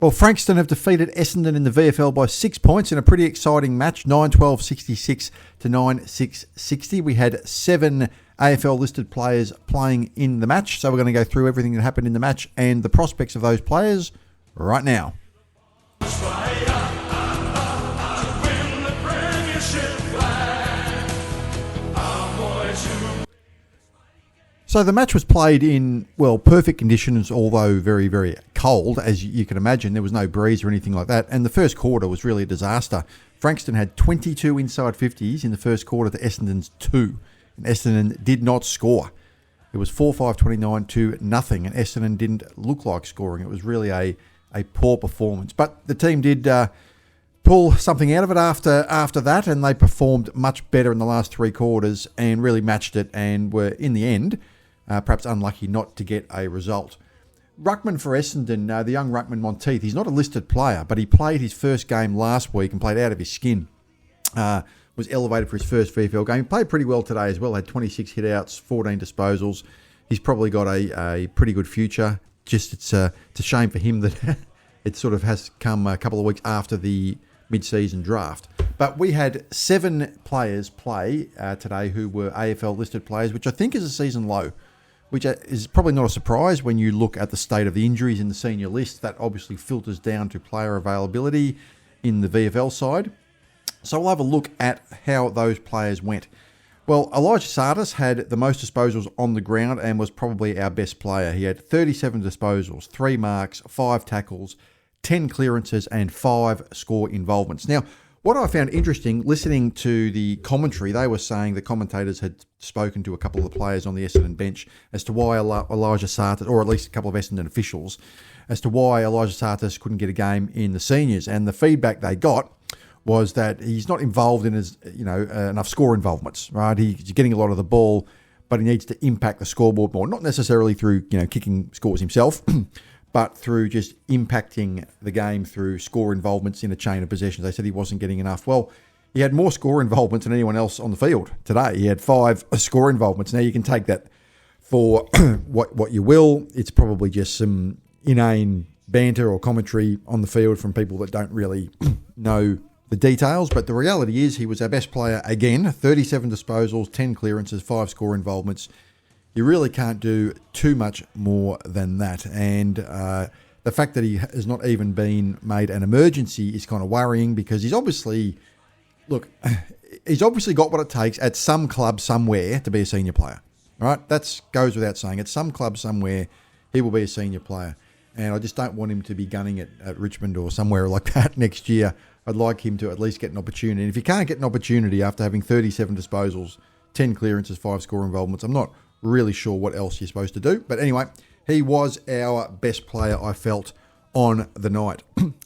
Well, Frankston have defeated Essendon in the VFL by 6 points in a pretty exciting match, 9-12-66 to 9-6-60. We had 7 AFL-listed players playing in the match, so we're going to go through everything that happened in the match and the prospects of those players right now. So the match was played in, perfect conditions, although very, very cold, as you can imagine. There was no breeze or anything like that. And the first quarter was really a disaster. Frankston had 22 inside 50s in the first quarter to Essendon's 2. And Essendon did not score. It was 4-5-29 to nothing. And Essendon didn't look like scoring. It was really a poor performance. But the team did pull something out of it after that. And they performed much better in the last 3 quarters and really matched it and were, in the end, perhaps unlucky not to get a result. Ruckman for Essendon, the young Ruckman Monteith, he's not a listed player, but he played his first game last week and played out of his skin. Was elevated for his first VFL game. He played pretty well today as well, had 26 hit-outs, 14 disposals. He's probably got a pretty good future. Just it's a shame for him that it sort of has come a couple of weeks after the mid-season draft. But we had 7 players play today who were AFL-listed players, which I think is a season low, which is probably not a surprise when you look at the state of the injuries in the senior list. That obviously filters down to player availability in the VFL side. So we'll have a look at how those players went. Well, Elijah Tsatas had the most disposals on the ground and was probably our best player. He had 37 disposals, 3 marks, 5 tackles, 10 clearances and 5 score involvements. Now, what I found interesting, listening to the commentary, they were saying the commentators had spoken to a couple of the players on the Essendon bench as to why Elijah Tsatas, or at least a couple of Essendon officials, as to why Elijah Tsatas couldn't get a game in the seniors. And the feedback they got was that he's not involved in enough score involvements, right? He's getting a lot of the ball, but he needs to impact the scoreboard more, not necessarily through kicking scores himself, but through just impacting the game through score involvements in a chain of possessions. They said he wasn't getting enough. Well, he had more score involvements than anyone else on the field today. He had 5 score involvements. Now, you can take that for what you will. It's probably just some inane banter or commentary on the field from people that don't really know the details. But the reality is he was our best player again, 37 disposals, 10 clearances, 5 score involvements. You really can't do too much more than that. And the fact that he has not even been made an emergency is kind of worrying, because he's obviously got what it takes at some club somewhere to be a senior player. Right? That goes without saying. At some club somewhere, he will be a senior player. And I just don't want him to be gunning it at Richmond or somewhere like that next year. I'd like him to at least get an opportunity. And if he can't get an opportunity after having 37 disposals, 10 clearances, 5 score involvements, I'm not really sure what else you're supposed to do. But anyway, he was our best player, I felt, on the night.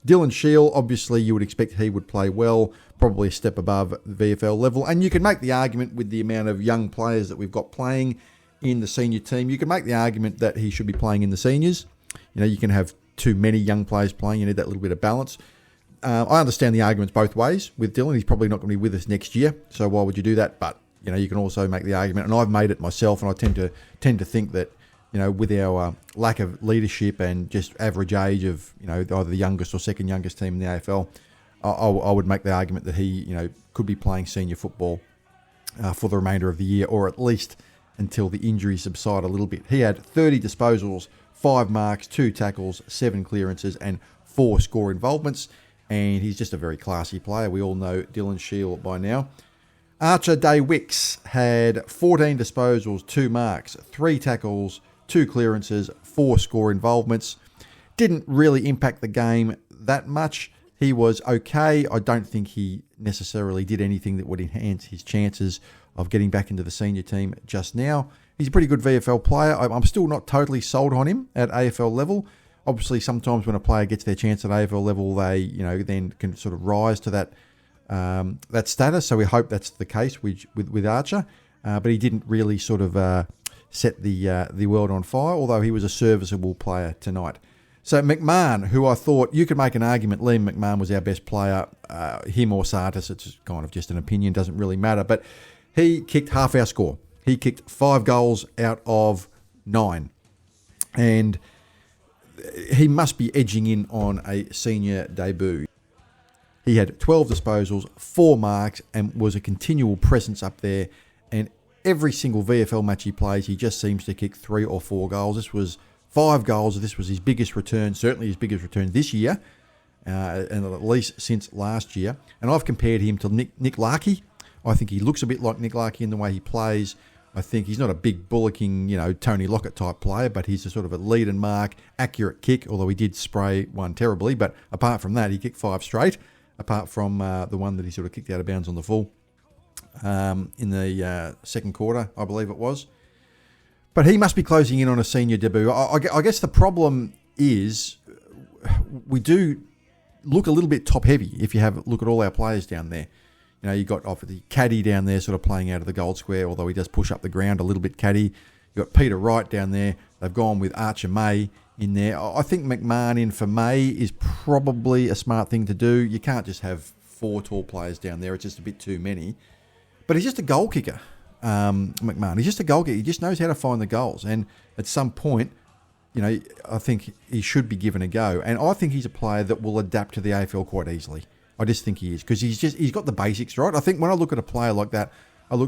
Dylan Sheil, obviously you would expect he would play well, probably a step above the VFL level. And you can make the argument with the amount of young players that we've got playing in the senior team, you can make the argument that he should be playing in the seniors. You can have too many young players playing. You need that little bit of balance. I understand the arguments both ways with Dylan. He's probably not going to be with us next year, so why would you do that? But you can also make the argument, and I've made it myself, and I tend to think that, with our lack of leadership and just average age of, either the youngest or second youngest team in the AFL, I would make the argument that he, could be playing senior football for the remainder of the year, or at least until the injuries subside a little bit. He had 30 disposals, 5 marks, 2 tackles, 7 clearances, and 4 score involvements, and he's just a very classy player. We all know Dylan Sheil by now. Archer Day Wicks had 14 disposals, 2 marks, 3 tackles, 2 clearances, 4 score involvements. Didn't really impact the game that much. He was okay. I don't think he necessarily did anything that would enhance his chances of getting back into the senior team just now. He's a pretty good VFL player. I'm still not totally sold on him at AFL level. Obviously, sometimes when a player gets their chance at AFL level, they then can sort of rise to that status. So we hope that's the case with Archer. But he didn't really sort of set the world on fire, although he was a serviceable player tonight. So McMahon, who I thought you could make an argument, Liam McMahon was our best player, him or Tsatas, it's kind of just an opinion, doesn't really matter. But he kicked half our score. He kicked 5 goals out of 9. And he must be edging in on a senior debut. He had 12 disposals, 4 marks, and was a continual presence up there. And every single VFL match he plays, he just seems to kick 3 or 4 goals. This was 5 goals. This was his biggest return, certainly his biggest return this year, and at least since last year. And I've compared him to Nick Larkey. I think he looks a bit like Nick Larkey in the way he plays. I think he's not a big bullocking, Tony Lockett type player, but he's a sort of a lead and mark, accurate kick, although he did spray one terribly. But apart from that, he kicked 5 straight, apart from the one that he sort of kicked out of bounds on the full in the second quarter, I believe it was. But he must be closing in on a senior debut. I guess the problem is we do look a little bit top-heavy if you have a look at all our players down there. You got the caddy down there sort of playing out of the gold square, although he does push up the ground a little bit caddy. You got Peter Wright down there. They've gone with Archer May in there. I think McMahon in for May is probably a smart thing to do. You can't just have 4 tall players down there. It's just a bit too many. But he's just a goal kicker, McMahon. He's just a goal kicker. He just knows how to find the goals. And at some point, I think he should be given a go. And I think he's a player that will adapt to the AFL quite easily. I just think he is, because he's got the basics right. I think when I look at a player like that,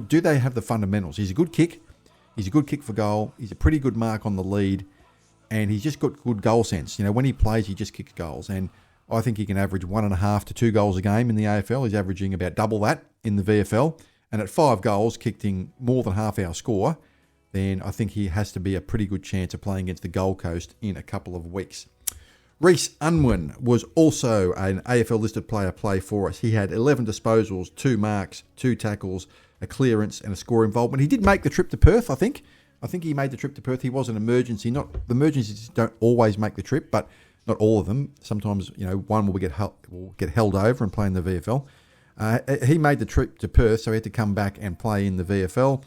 do they have the fundamentals? He's a good kick. He's a good kick for goal. He's a pretty good mark on the lead. And he's just got good goal sense. When he plays, he just kicks goals. And I think he can average 1.5 to 2 goals a game in the AFL. He's averaging about double that in the VFL. And at 5 goals, kicked more than half our score, then I think he has to be a pretty good chance of playing against the Gold Coast in a couple of weeks. Reece Unwin was also an AFL-listed player play for us. He had 11 disposals, 2 marks, 2 tackles, a clearance, and a score involvement. He did make the trip to Perth, I think. I think he made the trip to Perth. He was an emergency. The emergencies don't always make the trip, but not all of them. Sometimes, one will get held over and play in the VFL. He made the trip to Perth, so he had to come back and play in the VFL.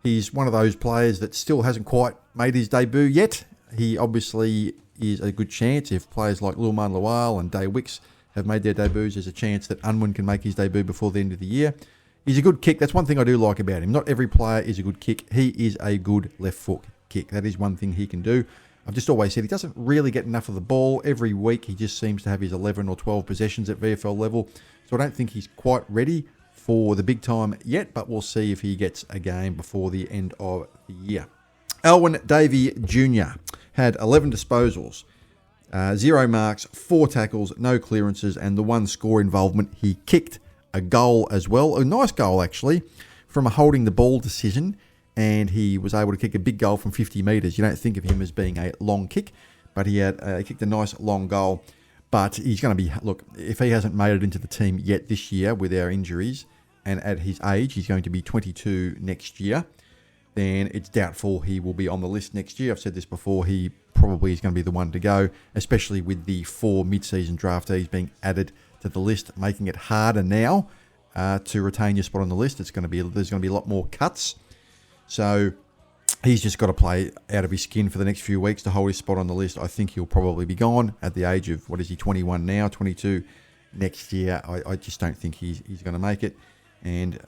He's one of those players that still hasn't quite made his debut yet. He obviously is a good chance. If players like Lilman Lawal and Day Wicks have made their debuts, there's a chance that Unwin can make his debut before the end of the year. He's a good kick. That's one thing I do like about him. Not every player is a good kick. He is a good left foot kick. That is one thing he can do. I've just always said he doesn't really get enough of the ball. Every week he just seems to have his 11 or 12 possessions at VFL level. So I don't think he's quite ready for the big time yet, but we'll see if he gets a game before the end of the year. Alwyn Davy Jr. had 11 disposals, 0 marks, 4 tackles, no clearances, and the 1 score involvement. He kicked a goal as well, a nice goal actually, from a holding the ball decision, and he was able to kick a big goal from 50 metres. You don't think of him as being a long kick, but he kicked a nice long goal. But he's going to be, if he hasn't made it into the team yet this year with our injuries, and at his age, he's going to be 22 next year, then it's doubtful he will be on the list next year. I've said this before, he probably is going to be the one to go, especially with the 4 mid-season draftees being added to the list, making it harder now to retain your spot on the list. There's going to be a lot more cuts. So he's just got to play out of his skin for the next few weeks to hold his spot on the list. I think he'll probably be gone at the age of, 21 now, 22 next year. I just don't think he's going to make it. And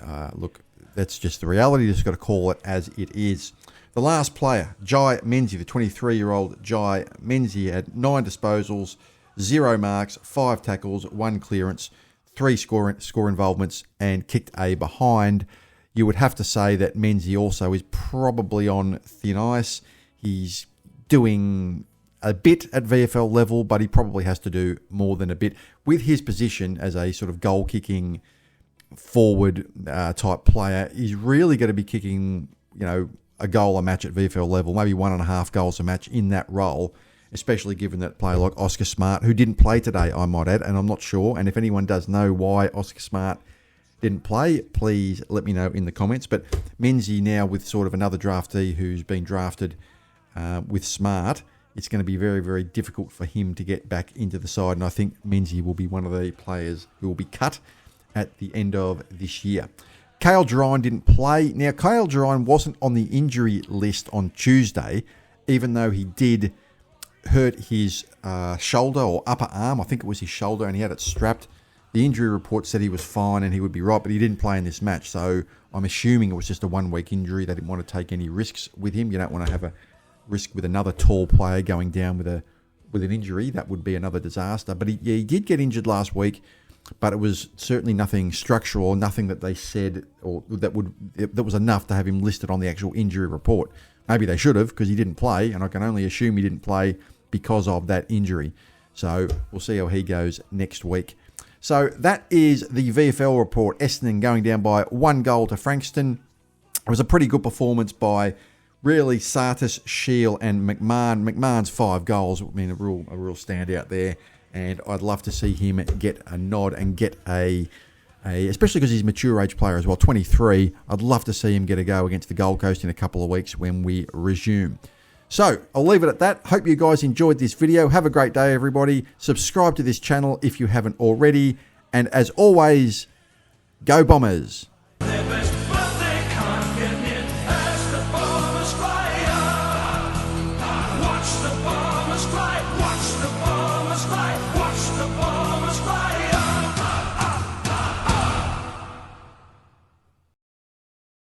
that's just the reality. You just got to call it as it is. The last player, Jai Mensy, the 23-year-old Jai Mensy, had 9 disposals, 0 marks, 5 tackles, 1 clearance, 3 score involvements, and kicked a behind. You would have to say that Mensy also is probably on thin ice. He's doing a bit at VFL level, but he probably has to do more than a bit. With his position as a sort of goal-kicking forward type player, he's really going to be kicking, a goal a match at VFL level, maybe 1.5 goals a match in that role, especially given that player like Oscar Smart, who didn't play today, I might add, and I'm not sure. And if anyone does know why Oscar Smart didn't play, please let me know in the comments. But Mensy now with sort of another draftee who's been drafted with Smart, it's going to be very, very difficult for him to get back into the side. And I think Mensy will be one of the players who will be cut at the end of this year. Cale Gerine didn't play. Now, Cale Gerine wasn't on the injury list on Tuesday, even though he did hurt his shoulder or upper arm. I think it was his shoulder, and he had it strapped. The injury report said he was fine and he would be right, but he didn't play in this match. So I'm assuming it was just a 1-week injury. They didn't want to take any risks with him. You don't want to have a risk with another tall player going down with with an injury, that would be another disaster. But he did get injured last week, but it was certainly nothing structural, nothing that they said or that was enough to have him listed on the actual injury report. Maybe they should have, because he didn't play, and I can only assume he didn't play because of that injury. So we'll see how he goes next week. So that is the VFL report. Essendon going down by 1 goal to Frankston. It was a pretty good performance by really Tsatas, Sheil and McMahon. McMahon's 5 goals, I mean, a real standout there. And I'd love to see him get a nod and get especially because he's a mature age player as well, 23. I'd love to see him get a go against the Gold Coast in a couple of weeks when we resume. So I'll leave it at that. Hope you guys enjoyed this video. Have a great day, everybody. Subscribe to this channel if you haven't already. And as always, go Bombers.